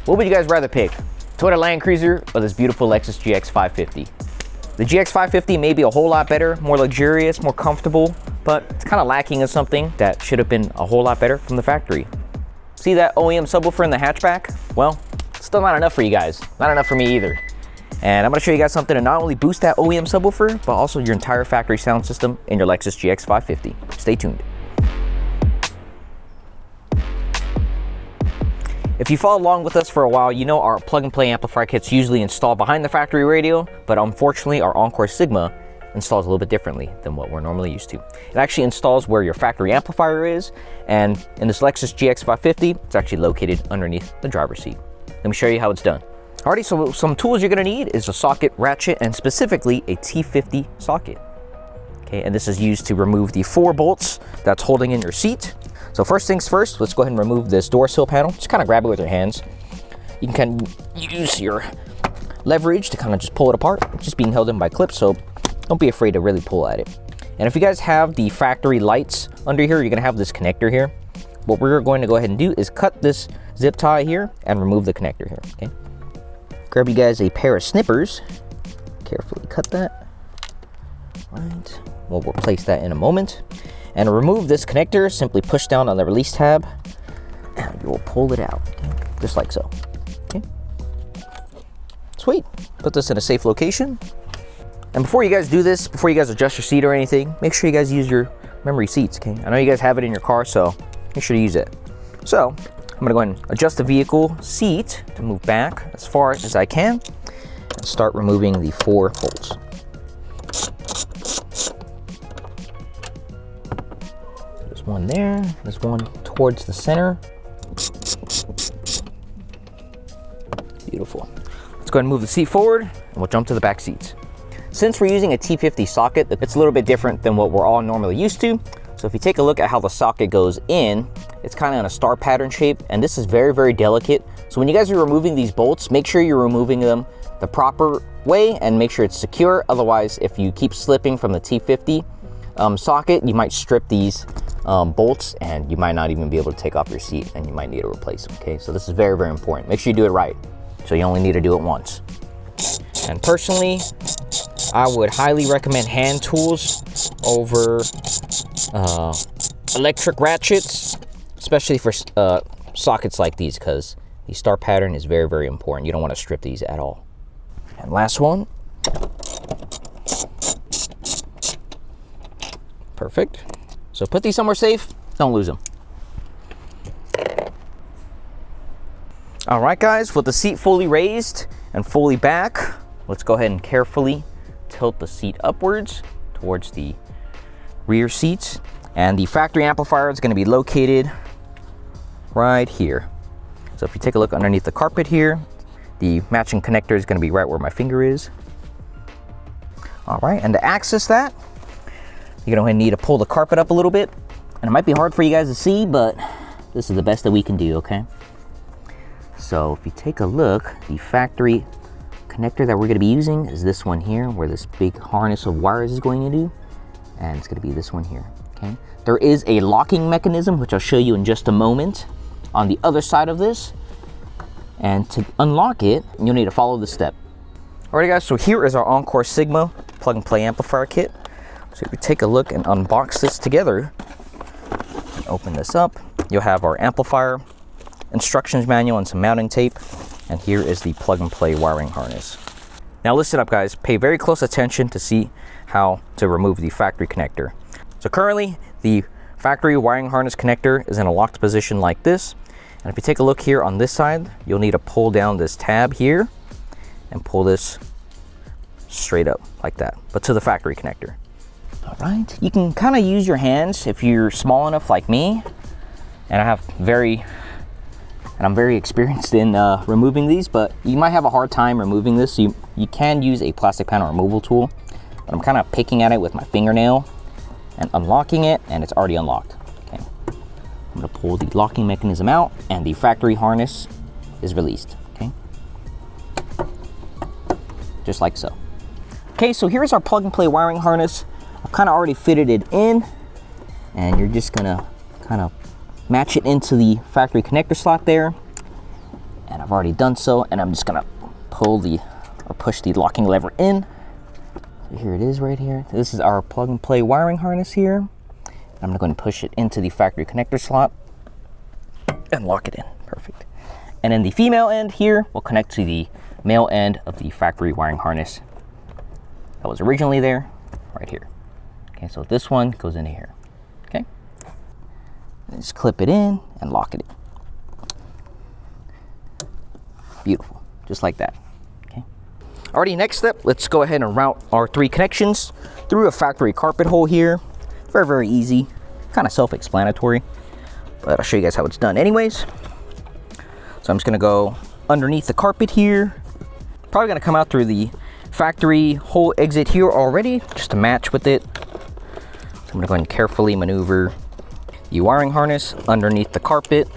What would you guys rather pick? Toyota Land Cruiser or this beautiful Lexus GX550? The GX550 may be a whole lot better, more luxurious, more comfortable, but it's kind of lacking in something that should have been a whole lot better from the factory. See that OEM subwoofer in the hatchback? Well, still not enough for you guys. Not enough for me either. And I'm gonna show you guys something to not only boost that OEM subwoofer, but also your entire factory sound system in your Lexus GX550. Stay tuned. If you followed along with us for a while, you know our plug-and-play amplifier kit's usually installed behind the factory radio, but unfortunately our Encore Sigma installs a little bit differently than what we're normally used to. It actually installs where your factory amplifier is, and in this Lexus GX550, it's actually located underneath the driver's seat. Let me show you how it's done. Alrighty, so some tools you're gonna need is a socket ratchet, and specifically a T50 socket. Okay, and this is used to remove the 4 bolts that's holding in your seat. So first things first, let's go ahead and remove this door sill panel. Just kind of grab it with your hands. You can kind of use your leverage to kind of just pull it apart. It's just being held in by clips, so don't be afraid to really pull at it. And if you guys have the factory lights under here, you're gonna have this connector here. What we're going to go ahead and do is cut this zip tie here and remove the connector here, okay? Grab you guys a pair of snippers. Carefully cut that. Right, we'll replace that in a moment. And to remove this connector, simply push down on the release tab and you will pull it out, okay? Just like so. Okay. Sweet. Put this in a safe location. And before you guys do this, before you guys adjust your seat or anything, make sure you guys use your memory seats, okay? I know you guys have it in your car, so make sure to use it. So I'm gonna go ahead and adjust the vehicle seat to move back as far as I can and start removing the 4 bolts. One there, there's one towards the center. Beautiful. Let's go ahead and move the seat forward and we'll jump to the back seats. Since we're using a T50 socket, it's a little bit different than what we're all normally used to. So if you take a look at how the socket goes in, it's kind of in a star pattern shape, and this is very, very delicate. So when you guys are removing these bolts, make sure you're removing them the proper way and make sure it's secure. Otherwise, if you keep slipping from the T50 socket, you might strip these bolts and you might not even be able to take off your seat and you might need to replace them, okay? So this is very, very important. Make sure you do it right. So you only need to do it once. And personally, I would highly recommend hand tools over electric ratchets, especially for sockets like these, because the star pattern is very, very important. You don't want to strip these at all. And last one. Perfect. So put these somewhere safe, don't lose them. All right, guys, with the seat fully raised and fully back, let's go ahead and carefully tilt the seat upwards towards the rear seats. And the factory amplifier is gonna be located right here. So if you take a look underneath the carpet here, the matching connector is gonna be right where my finger is. All right, and to access that, you're gonna need to pull the carpet up a little bit. And it might be hard for you guys to see, but this is the best that we can do, okay? So if you take a look, the factory connector that we're gonna be using is this one here, where this big harness of wires is going into, and it's gonna be this one here, okay? There is a locking mechanism, which I'll show you in just a moment, on the other side of this. And to unlock it, you'll need to follow this step. Alright guys, so here is our Encore Sigma plug and play amplifier kit. So if we take a look and unbox this together, open this up, you'll have our amplifier, instructions manual, and some mounting tape. And here is the plug and play wiring harness. Now listen up guys, pay very close attention to see how to remove the factory connector. So currently, the factory wiring harness connector is in a locked position like this. And if you take a look here on this side, you'll need to pull down this tab here and pull this straight up like that, but to the factory connector. All right, you can kind of use your hands if you're small enough like me, and I'm very experienced in removing these, but you might have a hard time removing this. You can use a plastic panel removal tool, but I'm kind of picking at it with my fingernail and unlocking it, and it's already unlocked. Okay, I'm gonna pull the locking mechanism out, and the factory harness is released. Okay, just like so. Okay, so here's our plug and play wiring harness. I've kind of already fitted it in, and you're just gonna kind of match it into the factory connector slot there, And I've already done so, and I'm just gonna push the locking lever in. So here it is right here. This is our plug and play wiring harness here. I'm gonna go and push it into the factory connector slot and lock it in. Perfect. And then the female end here will connect to the male end of the factory wiring harness that was originally there, right here. Okay, so this one goes into here. Okay, and just clip it in and lock it in. Beautiful, just like that. Okay. Alrighty, next step, let's go ahead and route our 3 connections through a factory carpet hole here. Very, very easy, kind of self-explanatory, but I'll show you guys how it's done anyways. So I'm just gonna go underneath the carpet here. Probably gonna come out through the factory hole exit here already, just to match with it. So I'm gonna go ahead and carefully maneuver the wiring harness underneath the carpet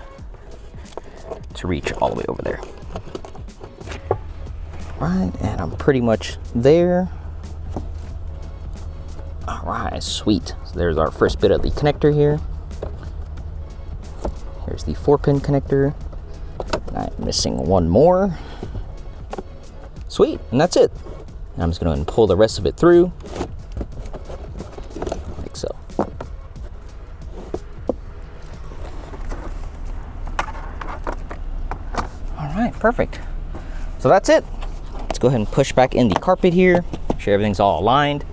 to reach all the way over there. Right, and I'm pretty much there. All right, sweet. So there's our first bit of the connector here. Here's the 4-pin connector. I'm missing one more. Sweet, and that's it. And I'm just going to pull the rest of it through, like so. All right, perfect. So that's it. Let's go ahead and push back in the carpet here, make sure everything's all aligned.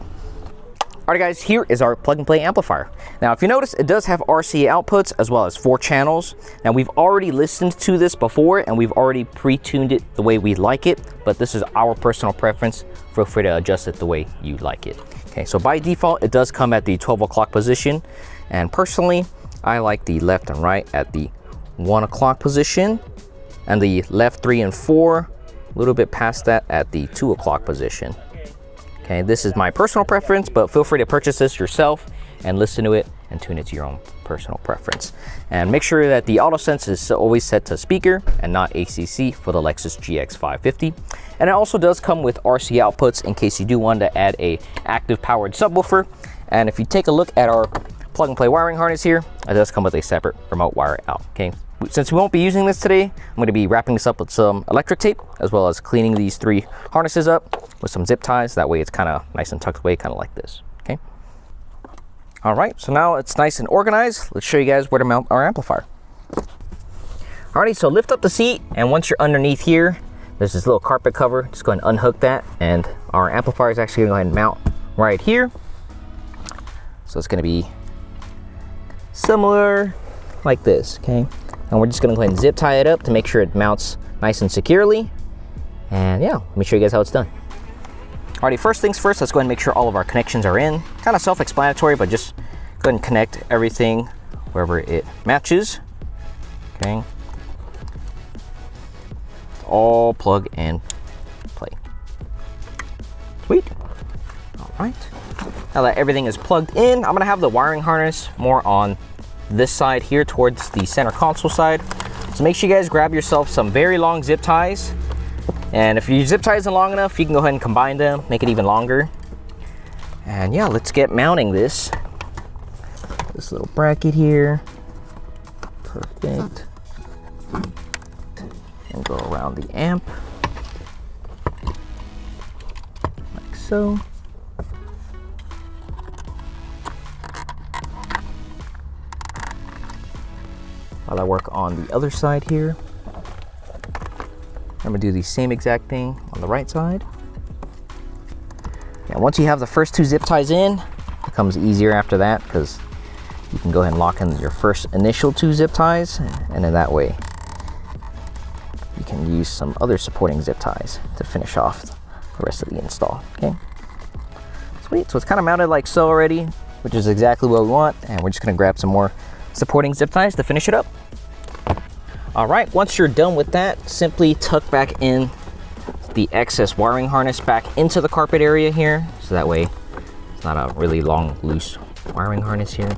Alright guys, here is our plug and play amplifier. Now if you notice, it does have RCA outputs as well as 4 channels. Now we've already listened to this before and we've already pre-tuned it the way we like it, but this is our personal preference. Feel free to adjust it the way you like it. Okay, so by default, it does come at the 12 o'clock position. And personally, I like the left and right at the 1 o'clock position and the left 3 and 4, a little bit past that at the 2 o'clock position. Okay, this is my personal preference, but feel free to purchase this yourself and listen to it and tune it to your own personal preference. And make sure that the auto sense is always set to speaker and not ACC for the Lexus GX550. And it also does come with RC outputs in case you do want to add a active powered subwoofer. And if you take a look at our plug and play wiring harness here, it does come with a separate remote wire out. Okay, since we won't be using this today, I'm going to be wrapping this up with some electric tape as well as cleaning these 3 harnesses up with some zip ties. That way it's kind of nice and tucked away, kind of like this. Okay. All right, so now it's nice and organized. Let's show you guys where to mount our amplifier. Alrighty, so lift up the seat, and once you're underneath here, there's this little carpet cover. Just go ahead and unhook that, and our amplifier is actually going to go ahead and mount right here. So it's going to be similar like this, okay? And we're just going to go ahead and zip tie it up to make sure it mounts nice and securely. And yeah, let me show you guys how it's done. Alrighty, first things first, let's go ahead and make sure all of our connections are in. Kind of self-explanatory, but just go ahead and connect everything wherever it matches. Okay. All plug and play. Sweet. All right. Now that everything is plugged in, I'm gonna have the wiring harness more on this side here towards the center console side. So make sure you guys grab yourself some very long zip ties. And if your zip tie isn't long enough, you can go ahead and combine them, make it even longer. And yeah, let's get mounting this little bracket here. Perfect. And go around the amp, like so. While I work on the other side here, I'm gonna do the same exact thing on the right side. Now, once you have the first 2 zip ties in, it becomes easier after that because you can go ahead and lock in your first initial 2 zip ties, and then that way you can use some other supporting zip ties to finish off the rest of the install. Okay, sweet. So it's kind of mounted like so already, which is exactly what we want, and we're just gonna grab some more supporting zip ties to finish it up. All right, once you're done with that, simply tuck back in the excess wiring harness back into the carpet area here, so that way it's not a really long, loose wiring harness here.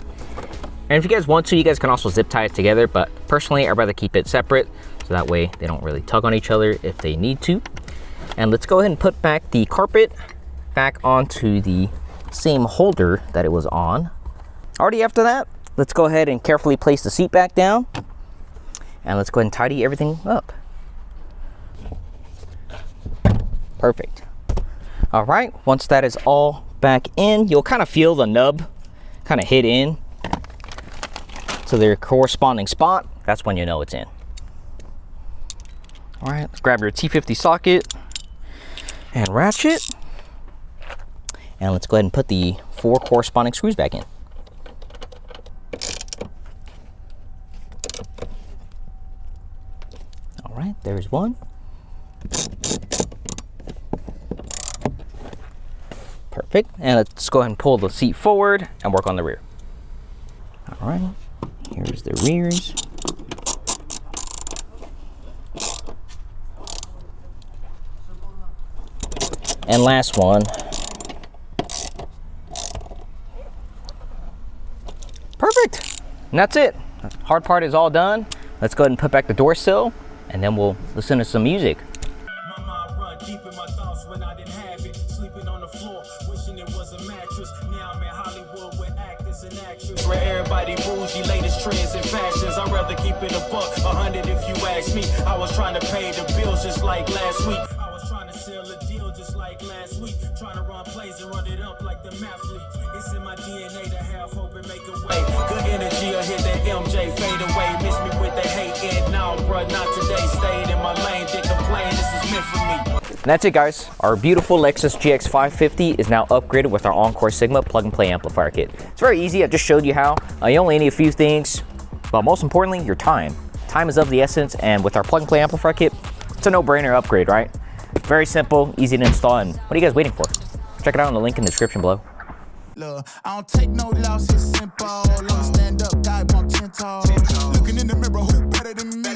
And if you guys want to, you guys can also zip tie it together, but personally, I'd rather keep it separate, so that way they don't really tug on each other if they need to. And let's go ahead and put back the carpet back onto the same holder that it was on. Already after that, let's go ahead and carefully place the seat back down. And let's go ahead and tidy everything up. Perfect. All right, once that is all back in, you'll kind of feel the nub kind of hit in to their corresponding spot. That's when you know it's in. All right, let's grab your T50 socket and ratchet. And let's go ahead and put the 4 corresponding screws back in. All right, there's one. Perfect. And let's go ahead and pull the seat forward and work on the rear. All right, here's the rears. And last one. Perfect. And that's it. The hard part is all done. Let's go ahead and put back the door sill, and then we'll listen to some music. My mind run deep in my thoughts when I didn't have it. Sleeping on the floor, wishing it was a mattress. Now I'm in Hollywood with actors and actresses. Where everybody bougie, latest trends and fashions. I'd rather keep it a buck, 100 if you ask me. I was trying to pay the bills just like last week. I was trying to sell a deal just like last week. Trying to run plays and run it up like the mathlete. It's in my DNA to have hope and make a way. Good energy will hit that MJ fade away. Miss me with the hate and now, bruh, not today. Stayed in my lane, didn't complain, this is meant for me. And that's it, guys. Our beautiful Lexus GX550 is now upgraded with our Encore Sigma plug-and-play amplifier kit. It's very easy. I just showed you how. You only need a few things, but most importantly, your time. Time is of the essence, and with our plug-and-play amplifier kit, it's a no-brainer upgrade, right? Very simple, easy to install, and what are you guys waiting for? Check it out in the link in the description below. Look, I don't take no losses, simple. Stand up, guy, want 10 toes. Looking in the mirror, who better than me?